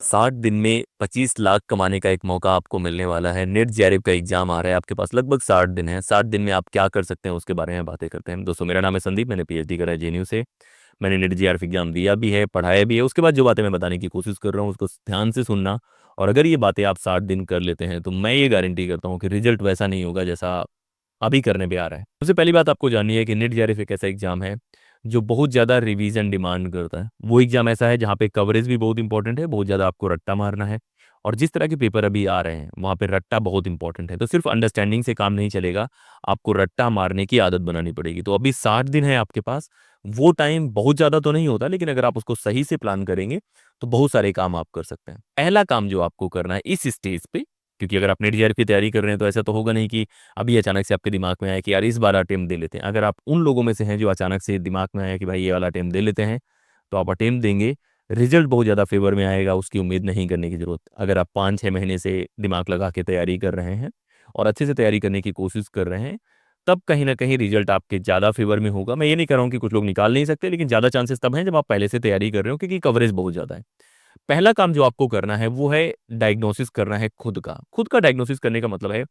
60 दिन में 25 लाख कमाने का एक मौका आपको मिलने वाला है। नेट जेआरएफ का एग्जाम आ रहा है आपके पास, लगभग 60 दिन है। 60 दिन में आप क्या कर सकते हैं उसके बारे में बातें करते हैं। दोस्तों, मेरा नाम है संदीप, मैंने पीएचडी करा है जेएनयू से। मैंने नेट जेआरएफ एग्जाम दिया भी है, पढ़ाया भी है। उसके बाद जो बातें मैं बताने की कोशिश कर रहा हूँ उसको ध्यान से सुनना। और अगर ये बातें आप 60 दिन कर लेते हैं तो मैं ये गारंटी करता हूँ कि रिजल्ट वैसा नहीं होगा जैसा अभी करने पे आ रहा है। सबसे पहली बात आपको जाननी है कि नेट जेआरएफ एक ऐसा एग्जाम है जो बहुत ज़्यादा रिवीजन डिमांड करता है। वो एग्जाम ऐसा है जहाँ पे कवरेज भी बहुत इंपॉर्टेंट है, बहुत ज़्यादा आपको रट्टा मारना है। और जिस तरह के पेपर अभी आ रहे हैं वहाँ पे रट्टा बहुत इंपॉर्टेंट है। तो सिर्फ अंडरस्टैंडिंग से काम नहीं चलेगा, आपको रट्टा मारने की आदत बनानी पड़ेगी। तो अभी 60 दिन है आपके पास। वो टाइम बहुत ज़्यादा तो नहीं होता, लेकिन अगर आप उसको सही से प्लान करेंगे तो बहुत सारे काम आप कर सकते हैं। पहला काम जो आपको करना है इस स्टेज पे, क्योंकि अगर आप नेट जेआरएफ की तैयारी कर रहे हैं तो ऐसा तो होगा नहीं कि अभी अचानक से आपके दिमाग में आया कि यार इस बार अटेम्प्ट दे लेते हैं। अगर आप उन लोगों में से हैं जो अचानक से दिमाग में आया कि भाई ये वाला अटेम्प्ट दे लेते हैं, तो आप अटेम्प्ट देंगे। रिजल्ट बहुत ज़्यादा फेवर में आएगा, उसकी उम्मीद नहीं करने की ज़रूरत। अगर आप 5-6 महीने से दिमाग लगा के तैयारी कर रहे हैं और अच्छे से तैयारी करने की कोशिश कर रहे हैं, तब कहीं ना कहीं रिजल्ट आपके ज़्यादा फेवर में होगा। मैं ये नहीं कह रहा हूँ कि कुछ लोग निकाल नहीं सकते, लेकिन ज़्यादा चांसेस तब हैं जब आप पहले से तैयारी कर रहे हो, क्योंकि कवरेज बहुत ज़्यादा है। पहला काम जो आपको करना है वो है डायग्नोसिस करना है खुद का डायग्नोसिस करने का मतलब है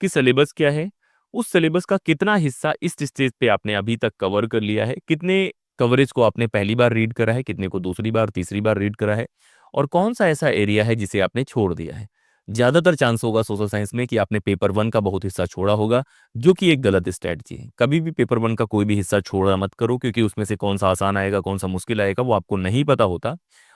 कि सिलेबस क्या है, उस सिलेबस का कितना हिस्सा इस स्टेज पे आपने अभी तक कवर कर लिया है, कितने कवरेज को आपने पहली बार रीड करा है, कितने को दूसरी बार तीसरी बार रीड करा है, और कौन सा ऐसा एरिया है जिसे आपने छोड़ दिया है। ज्यादातर चांस होगा सोशल साइंस में कि आपने पेपर वन का बहुत हिस्सा छोड़ा होगा, जो कि एक गलत स्ट्रेटजी है। कभी भी पेपर वन का कोई भी हिस्सा छोड़ा मत करो, क्योंकि उसमें से कौन सा आसान आएगा कौन सा मुश्किल आएगा वो आपको नहीं पता होता,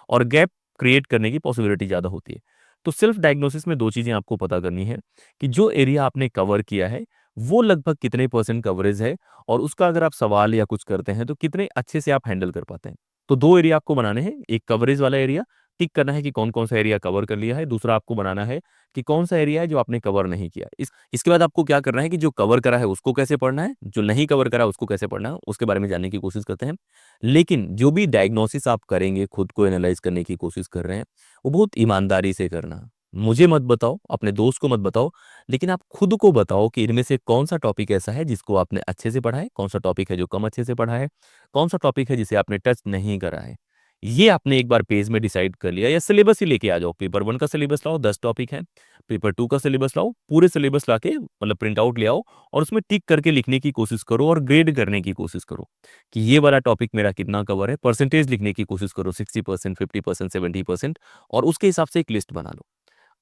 और गैप क्रिएट करने की पॉसिबिलिटी ज़्यादा होती है। तो सेल्फ डायग्नोसिस में दो चीज़ें आपको पता करनी है कि जो एरिया आपने कवर किया है वो लगभग कितने परसेंट कवरेज है, और उसका अगर आप सवाल या कुछ करते हैं तो कितने अच्छे से आप हैंडल कर पाते हैं। तो दो एरिया आपको बनाने हैं, एक कवरेज वाला एरिया टिक करना है कि कौन कौन सा एरिया कवर कर लिया है, दूसरा आपको बनाना है कि कौन सा एरिया है जो आपने कवर नहीं किया। इसके बाद आपको क्या करना है कि जो कवर करा है उसको कैसे पढ़ना है, जो नहीं कवर करा उसको कैसे पढ़ना है, उसके बारे में जानने की कोशिश करते हैं। लेकिन जो भी डायग्नोसिस आप करेंगे, खुद को एनालाइज करने की कोशिश कर रहे हैं, वो बहुत ईमानदारी से करना। मुझे मत बताओ, अपने दोस्त को मत बताओ, लेकिन आप खुद को बताओ कि इनमें से कौन सा टॉपिक ऐसा है जिसको आपने अच्छे से पढ़ा है, कौन सा टॉपिक है जो कम अच्छे से पढ़ा है, कौन सा टॉपिक है जिसे आपने टच नहीं करा है। ये आपने एक बार पेज में डिसाइड कर लिया, या सिलेबस ही लेके आ जाओ। पेपर वन का सिलेबस लाओ, 10 टॉपिक है। पेपर टू का सिलेबस लाओ, पूरे सिलेबस लाके मतलब प्रिंट आउट ले आओ, और उसमें टिक करके लिखने की कोशिश करो और ग्रेड करने की कोशिश करो कि ये वाला टॉपिक मेरा कितना कवर है। परसेंटेज लिखने की कोशिश करो, 60%, 50%, 70%, और उसके हिसाब से एक लिस्ट बना लो।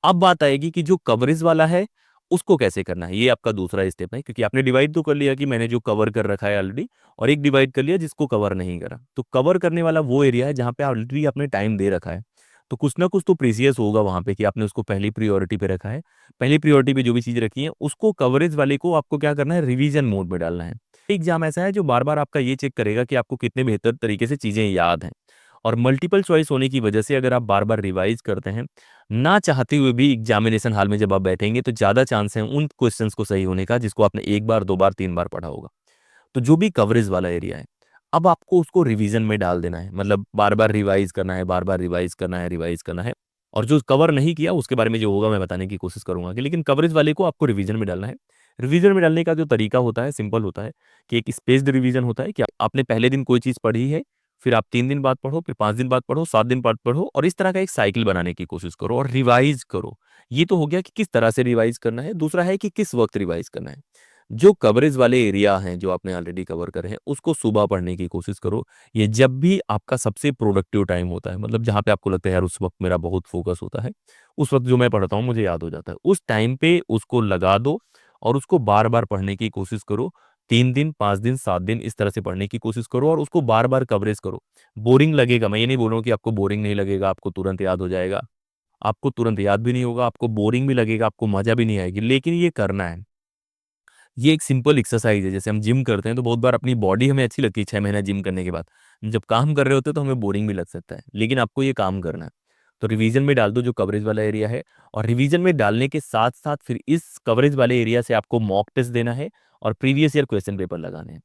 अब बात आएगी कि जो कवरेज वाला है उसको कैसे करना है। ये आपका दूसरा स्टेप है, क्योंकि आपने डिवाइड तो कर लिया कि मैंने जो कवर कर रखा है ऑलरेडी, और एक डिवाइड कर लिया जिसको कवर नहीं करा। तो कवर करने वाला वो एरिया है जहाँ पे ऑलरेडी आपने टाइम दे रखा है। तो कुछ ना कुछ तो प्रीसियस होगा वहाँ पे कि आपने उसको पहली प्रायोरिटी पे रखा है। पहली प्रायोरिटी पे जो भी चीज़ रखी है उसको, कवरेज वाले को आपको क्या करना है, रिवीजन मोड में डालना है। एग्जाम ऐसा है जो बार बार आपका ये चेक करेगा कि आपको कितने बेहतर तरीके से चीज़ें याद हैं। और मल्टीपल चॉइस होने की वजह से अगर आप बार बार रिवाइज करते हैं, ना चाहते हुए भी एग्जामिनेशन हॉल में जब आप बैठेंगे, तो ज़्यादा चांस है उन क्वेश्चंस को सही होने का जिसको आपने एक बार, दो बार, तीन बार पढ़ा होगा। तो जो भी कवरेज वाला एरिया है, अब आपको उसको रिवीजन में डाल देना है। मतलब बार बार रिवाइज करना है, बार बार रिवाइज करना है, रिवाइज करना है। और जो कवर नहीं किया उसके बारे में जो होगा मैं बताने की कोशिश करूंगा, कि लेकिन कवरेज वाले को आपको रिवीजन में डालना है। रिवीजन में डालने का जो तरीका होता है सिंपल होता है, कि एक स्पेस्ड रिवीजन होता है कि आपने पहले दिन कोई चीज़ पढ़ी है, फिर आप 3 दिन बाद पढ़ो, फिर 5 दिन बाद पढ़ो, 7 दिन बाद पढ़ो, और इस तरह का एक साइकिल बनाने की कोशिश करो और रिवाइज करो। ये तो हो गया कि किस तरह से रिवाइज करना है। दूसरा है कि किस वक्त रिवाइज करना है। जो कवरेज वाले एरिया हैं जो आपने ऑलरेडी कवर करे हैं उसको सुबह पढ़ने की कोशिश करो। ये जब भी आपका सबसे प्रोडक्टिव टाइम होता है, मतलब जहाँ पे आपको लगता है यार उस वक्त मेरा बहुत फोकस होता है, उस वक्त जो मैं पढ़ता हूँ मुझे याद हो जाता है, उस टाइम पे उसको लगा दो और उसको बार बार पढ़ने की कोशिश करो। 3 दिन, 5 दिन, 7 दिन इस तरह से पढ़ने की कोशिश करो और उसको बार बार कवरेज करो। बोरिंग लगेगा, मैं ये नहीं बोल रहा हूँ कि आपको बोरिंग नहीं लगेगा, आपको तुरंत याद हो जाएगा। आपको तुरंत याद भी नहीं होगा, आपको बोरिंग भी लगेगा, आपको मजा भी नहीं आएगी, लेकिन ये करना है। ये एक सिंपल एक्सरसाइज है। जैसे हम जिम करते हैं तो बहुत बार अपनी बॉडी हमें अच्छी लगती है 6 महीना जिम करने के बाद, जब काम कर रहे होते हैं तो हमें बोरिंग भी लग सकता है, लेकिन आपको ये काम करना है। तो रिवीजन में डाल दो जो कवरेज वाला एरिया है, और रिवीजन में डालने के साथ साथ फिर इस कवरेज वाले एरिया से आपको मॉक टेस्ट देना है और प्रीवियस ईयर क्वेश्चन पेपर लगाने हैं।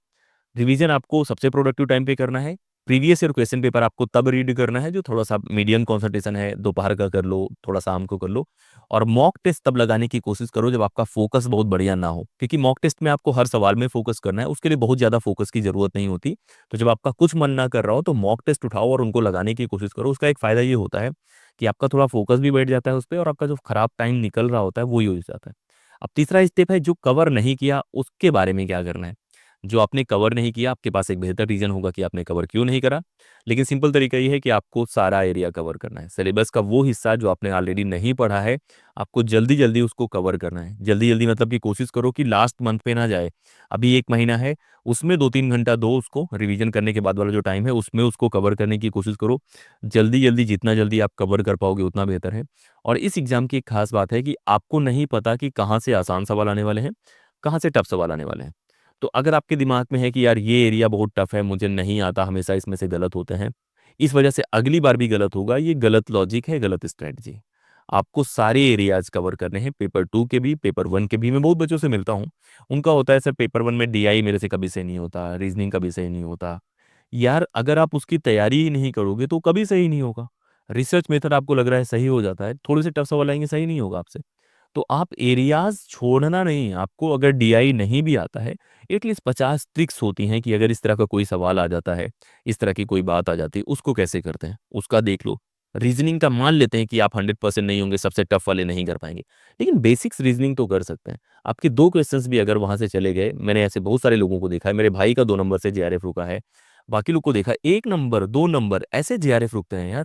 रिवीजन आपको सबसे प्रोडक्टिव टाइम पे करना है। प्रीवियस ईयर क्वेश्चन पेपर आपको तब रीड करना है जो थोड़ा सा मीडियम कंसंट्रेशन है, दोपहर का कर लो, थोड़ा शाम को कर लो। और मॉक टेस्ट तब लगाने की कोशिश करो जब आपका फोकस बहुत बढ़िया ना हो, क्योंकि मॉक टेस्ट में आपको हर सवाल में फोकस करना है, उसके लिए बहुत ज़्यादा फोकस की जरूरत नहीं होती। तो जब आपका कुछ मन ना कर रहा हो तो मॉक टेस्ट उठाओ और उनको लगाने की कोशिश करो। उसका एक फ़ायदा ये होता है कि आपका थोड़ा फोकस भी बैठ जाता है उस पे और आपका जो खराब टाइम निकल रहा होता है वो ही हो जाता है। अब तीसरा स्टेप है जो कवर नहीं किया उसके बारे में क्या करना है। जो आपने कवर नहीं किया आपके पास एक बेहतर रीजन होगा कि आपने कवर क्यों नहीं करा, लेकिन सिंपल तरीका ये है कि आपको सारा एरिया कवर करना है। सिलेबस का वो हिस्सा जो आपने ऑलरेडी नहीं पढ़ा है आपको जल्दी जल्दी उसको कवर करना है। जल्दी जल्दी मतलब कि कोशिश करो कि लास्ट मंथ पे ना जाए। अभी एक महीना है उसमें 2-3 घंटा दो उसको रिवीजन करने के बाद वाला जो टाइम है उसमें उसको कवर करने की कोशिश करो। जल्दी जल्दी जितना जल्दी आप कवर कर पाओगे उतना बेहतर है। और इस एग्जाम की एक खास बात है कि आपको नहीं पता कि कहाँ से आसान सवाल आने वाले हैं, कहाँ से टफ सवाल आने वाले हैं। तो अगर आपके दिमाग में है कि यार ये एरिया बहुत टफ है, मुझे नहीं आता, हमेशा इसमें से गलत होते हैं, इस वजह से अगली बार भी गलत होगा, ये गलत लॉजिक है, गलत स्ट्रेटजी। आपको सारे एरियाज कवर करने हैं, पेपर 2 के भी, पेपर 1 के भी। मैं बहुत बच्चों से मिलता हूँ, उनका होता है सर पेपर 1 में डीआई मेरे से कभी सही नहीं होता, रीजनिंग कभी सही नहीं होता। यार अगर आप उसकी तैयारी ही नहीं करोगे तो कभी सही नहीं होगा। रिसर्च मेथड आपको लग रहा है सही हो जाता है, थोड़े से टफ सवाल आएंगे सही नहीं होगा आपसे। तो आप एरियाज छोड़ना नहीं है। आपको अगर डीआई नहीं भी आता है, एटलीस्ट 50 ट्रिक्स होती हैं कि अगर इस तरह का कोई सवाल आ जाता है, इस तरह की कोई बात आ जाती है, उसको कैसे करते हैं उसका देख लो। रीजनिंग का मान लेते हैं कि आप 100% नहीं होंगे, सबसे टफ वाले नहीं कर पाएंगे, लेकिन बेसिक्स रीजनिंग तो कर सकते हैं। आपके 2 क्वेश्चंस भी अगर वहां से चले गए, मैंने ऐसे बहुत सारे लोगों को देखा है, मेरे भाई का 2 नंबर से जेआरएफ रुका है, बाकी लोग को देखा 1 नंबर 2 नंबर ऐसे जेआरएफ रुकते हैं यार।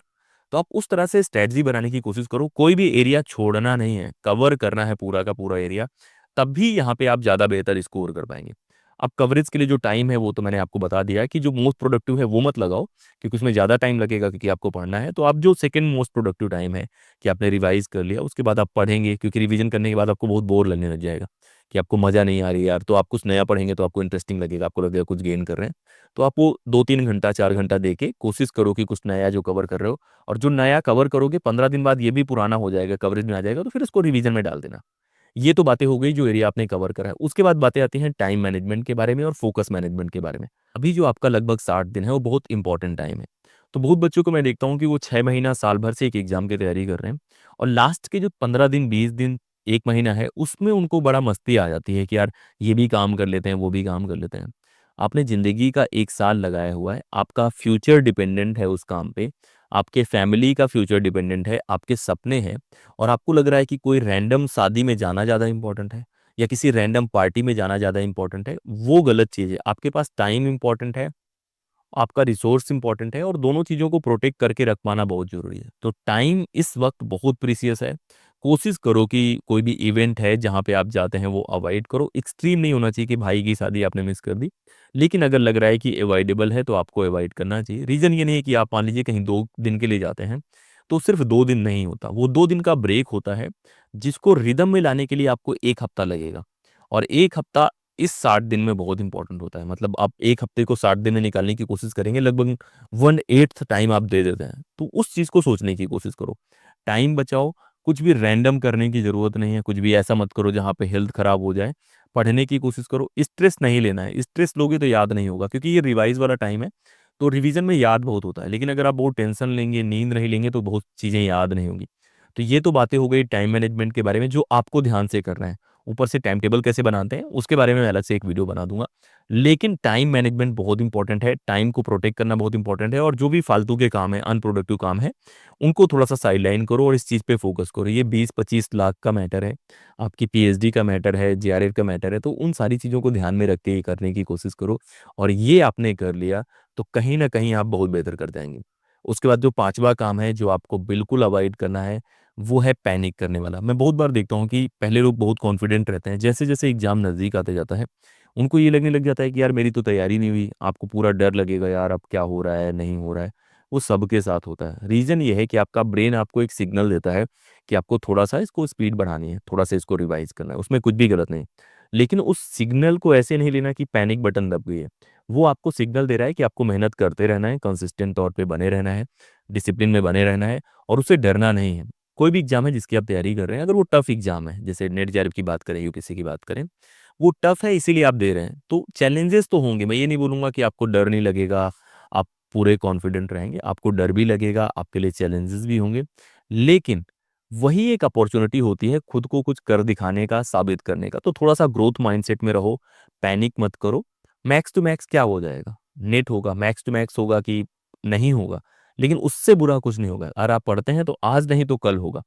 तो आप उस तरह से स्ट्रेटजी बनाने की कोशिश करो, कोई भी एरिया छोड़ना नहीं है, कवर करना है पूरा का पूरा एरिया, तब भी यहाँ पे आप ज़्यादा बेहतर स्कोर कर पाएंगे। अब कवरेज के लिए जो टाइम है वो तो मैंने आपको बता दिया है कि जो मोस्ट प्रोडक्टिव है वो मत लगाओ, क्योंकि उसमें ज़्यादा टाइम लगेगा क्योंकि आपको पढ़ना है। तो आप जो सेकंड मोस्ट प्रोडक्टिव टाइम है कि आपने रिवाइज कर लिया, उसके बाद आप पढ़ेंगे, क्योंकि रिवीजन करने के बाद आपको बहुत बोर लगने लग जाएगा कि आपको मज़ा नहीं आ रही यार, तो आप कुछ नया पढ़ेंगे तो आपको इंटरेस्टिंग लगेगा, आपको लगेगा कुछ गेन कर रहे हैं। तो आप वो 2-3 घंटा 4 घंटा दे के कोशिश करो कि कुछ नया जो कवर कर रहे हो, और जो नया कवर करोगे 15 दिन बाद ये भी पुराना हो जाएगा, कवरेज में आ जाएगा, तो फिर इसको रिवीजन में डाल देना। ये तो बातें हो गई जो एरिया आपने कवर करा है। उसके बाद बातें आती हैं टाइम मैनेजमेंट के बारे में और फोकस मैनेजमेंट के बारे में। अभी जो आपका लगभग 60 दिन है वो बहुत इंपॉर्टेंट टाइम है। तो बहुत बच्चों को मैं देखता हूँ कि वो 6 महीना साल भर से एक एग्जाम की तैयारी कर रहे हैं, और लास्ट के जो 15 दिन 20 दिन एक महीना है उसमें उनको बड़ा मस्ती आ जाती है कि यार ये भी काम कर लेते हैं वो भी काम कर लेते हैं। आपने जिंदगी का 1 साल लगाया हुआ है, आपका फ्यूचर डिपेंडेंट है उस काम पे, आपके फैमिली का फ्यूचर डिपेंडेंट है, आपके सपने हैं, और आपको लग रहा है कि कोई रैंडम शादी में जाना ज़्यादा इंपॉर्टेंट है या किसी रैंडम पार्टी में जाना ज़्यादा इंपॉर्टेंट है, वो गलत चीज़ है। आपके पास टाइम इंपॉर्टेंट है, आपका रिसोर्स इंपॉर्टेंट है, और दोनों चीज़ों को प्रोटेक्ट करके रख पाना बहुत ज़रूरी है। तो टाइम इस वक्त बहुत प्रीसियस है। कोशिश करो कि कोई भी इवेंट है जहाँ पे आप जाते हैं वो अवॉइड करो। एक्सट्रीम नहीं होना चाहिए कि भाई की शादी आपने मिस कर दी, लेकिन अगर लग रहा है कि अवॉइडेबल है तो आपको अवॉइड करना चाहिए। रीज़न ये नहीं है कि आप मान लीजिए कहीं 2 दिन के लिए जाते हैं, तो सिर्फ 2 दिन नहीं होता, वो 2 दिन का ब्रेक होता है जिसको रिदम में लाने के लिए आपको 1 हफ्ता लगेगा। और 1 हफ्ता इस 60 दिन में बहुत इंपॉर्टेंट होता है। मतलब आप 1 हफ्ते को 60 दिन में निकालने की कोशिश करेंगे, लगभग 1/8 टाइम आप दे देते हैं। तो उस चीज़ को सोचने की कोशिश करो, टाइम बचाओ। कुछ भी रैंडम करने की ज़रूरत नहीं है, कुछ भी ऐसा मत करो जहाँ पे हेल्थ खराब हो जाए। पढ़ने की कोशिश करो, स्ट्रेस नहीं लेना है, स्ट्रेस लोगे तो याद नहीं होगा, क्योंकि ये रिवाइज़ वाला टाइम है, तो रिवीजन में याद बहुत होता है। लेकिन अगर आप बहुत टेंशन लेंगे, नींद नहीं लेंगे, तो बहुत चीज़ें याद नहीं होंगी। तो ये तो बातें हो गई टाइम मैनेजमेंट के बारे में जो आपको ध्यान से करना है। ऊपर से टाइम टेबल कैसे बनाते हैं उसके बारे में मैं अलग से एक वीडियो बना दूंगा। लेकिन टाइम मैनेजमेंट बहुत इंपॉर्टेंट है, टाइम को प्रोटेक्ट करना बहुत इंपॉर्टेंट है, और जो भी फालतू के काम है, अनप्रोडक्टिव काम है, उनको थोड़ा सा साइडलाइन करो और इस चीज़ पे फोकस करो। ये 20-25 लाख का मैटर है, आपकी पीएचडी का मैटर है, जेआरएफ का मैटर है, तो उन सारी चीज़ों को ध्यान में रख के ये करने की कोशिश करो। और ये आपने कर लिया तो कहीं ना कहीं आप बहुत बेहतर कर जाएंगे। उसके बाद जो पांचवा काम है जो आपको बिल्कुल अवॉइड करना है, वो है पैनिक करने वाला। मैं बहुत बार देखता हूँ कि पहले लोग बहुत कॉन्फिडेंट रहते हैं, जैसे-जैसे एग्ज़ाम नज़दीक आते जाता है, उनको ये लगने लग जाता है कि यार मेरी तो तैयारी नहीं हुई। आपको पूरा डर लगेगा यार अब क्या हो रहा है, नहीं हो रहा है। वो सबके साथ होता है। रीज़न ये है कि आपका ब्रेन आपको एक सिग्नल देता है कि आपको थोड़ा-सा इसको स्पीड बढ़ानी है, थोड़ा-सा इसको रिवाइज़ करना है, उसमें कुछ भी गलत नहीं। लेकिन उस सिग्नल को ऐसे नहीं लेना कि पैनिक बटन दब गई है। वो आपको सिग्नल दे रहा है कि आपको मेहनत करते रहना है, कंसिस्टेंट तौर पे बने रहना है, डिसिप्लिन में बने रहना है, और उससे डरना नहीं है। कोई भी एग्जाम है जिसकी आप तैयारी कर रहे हैं, अगर वो टफ एग्जाम है, जैसे नेट जेआरएफ की बात करें, यूपीएससी की बात करें, वो टफ है इसीलिए आप दे रहे हैं, तो चैलेंजेस तो होंगे। मैं ये नहीं बोलूंगा कि आपको डर नहीं लगेगा, आप पूरे कॉन्फिडेंट रहेंगे, आपको डर भी लगेगा, आपके लिए चैलेंजेस भी होंगे, लेकिन वही एक अपॉर्चुनिटी होती है खुद को कुछ कर दिखाने का, साबित करने का। तो थोड़ा सा ग्रोथ माइंडसेट में रहो, पैनिक मत करो। मैक्स टू मैक्स क्या हो जाएगा, नेट होगा, मैक्स टू मैक्स होगा कि नहीं होगा, लेकिन उससे बुरा कुछ नहीं होगा। अगर आप पढ़ते हैं तो आज नहीं तो कल होगा।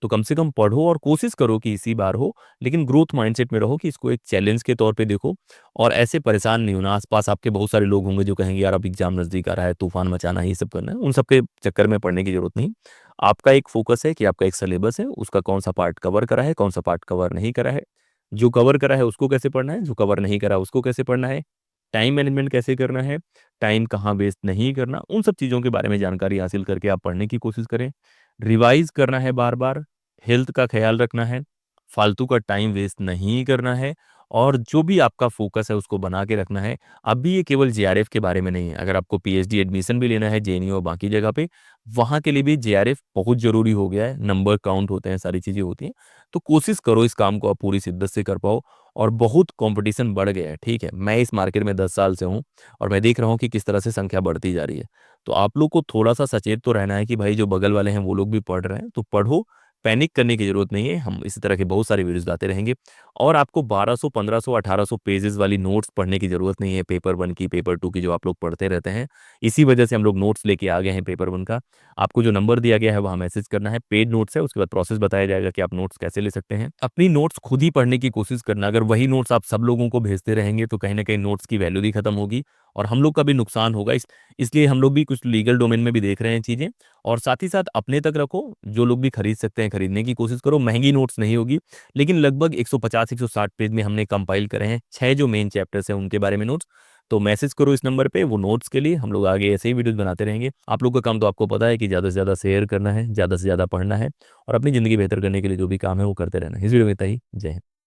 तो कम से कम पढ़ो और कोशिश करो कि इसी बार हो, लेकिन ग्रोथ माइंडसेट में रहो कि इसको एक चैलेंज के तौर पे देखो। और ऐसे परेशान नहीं होना। आसपास आपके बहुत सारे लोग होंगे जो कहेंगे यार अब एग्जाम नज़दीक आ रहा है, तूफान मचाना है, ये सब करना है, उन सब के चक्कर में पढ़ने की जरूरत नहीं। आपका एक फोकस है कि आपका एक सिलेबस है, उसका कौन सा पार्ट कवर करा है, कौन सा पार्ट कवर नहीं करा है। जो कवर करा है उसको कैसे पढ़ना है, जो कवर नहीं करा उसको कैसे पढ़ना है, टाइम मैनेजमेंट कैसे करना है, टाइम कहाँ वेस्ट नहीं करना, उन सब चीज़ों के बारे में जानकारी हासिल करके आप पढ़ने की कोशिश करें। रिवाइज करना है बार बार, हेल्थ का ख्याल रखना है, फालतू का टाइम वेस्ट नहीं करना है, और जो भी आपका फोकस है उसको बना के रखना है। अभी ये केवल जेआरएफ के बारे में नहीं है, अगर आपको पीएचडी एडमिशन भी लेना है जेएनयू और बाकी जगह पे, वहाँ के लिए भी जेआरएफ बहुत ज़रूरी हो गया है। नंबर काउंट होते हैं, सारी चीज़ें होती हैं। तो कोशिश करो इस काम को आप पूरी शिद्दत से कर पाओ। और बहुत कंपटीशन बढ़ गया है, ठीक है। मैं इस मार्केट में 10 साल से हूँ और मैं देख रहा हूँ कि किस तरह से संख्या बढ़ती जा रही है। तो आप लोग को थोड़ा सा सचेत तो रहना है कि भाई जो बगल वाले हैं वो लोग भी पढ़ रहे हैं तो पढ़ो। पैनिक करने की जरूरत नहीं है, हम इसी तरह के बहुत सारे वीडियोस लाते रहेंगे। और आपको 1200 1500 1800 पेजेस वाली नोट्स पढ़ने की जरूरत नहीं है, पेपर 1 की, पेपर 2 की, जो आप लोग पढ़ते रहते हैं। इसी वजह से हम लोग नोट्स लेके आ गए हैं पेपर 1 का। आपको जो नंबर दिया गया है वहाँ मैसेज करना है, पेड नोट्स है, उसके बाद प्रोसेस बताया जाएगा कि आप नोट्स कैसे ले सकते हैं। अपनी नोट्स खुद ही पढ़ने की कोशिश करना। अगर वही नोट्स आप सब लोगों को भेजते रहेंगे तो कहीं ना कहीं नोट्स की वैल्यू भी खत्म होगी और हम लोग का भी नुकसान होगा। इसलिए हम लोग भी कुछ लीगल डोमेन में भी देख रहे हैं चीज़ें। और साथ ही साथ अपने तक रखो, जो लोग भी खरीद सकते हैं खरीदने की कोशिश करो। महंगी नोट्स नहीं होगी, लेकिन लगभग 150 160 पेज में हमने कंपाइल करे हैं 6 जो मेन चैप्टर्स हैं उनके बारे में नोट्स। तो मैसेज करो इस नंबर पे वो नोट्स के लिए, हम लोग आगे ऐसे ही वीडियोस बनाते रहेंगे। आप लोग का काम तो आपको पता है कि ज़्यादा से ज़्यादा शेयर करना है, ज़्यादा से ज़्यादा पढ़ना है और अपनी ज़िंदगी बेहतर करने के लिए जो भी काम है वो करते रहना है। इस वीडियो में इतना ही। जय हिंद।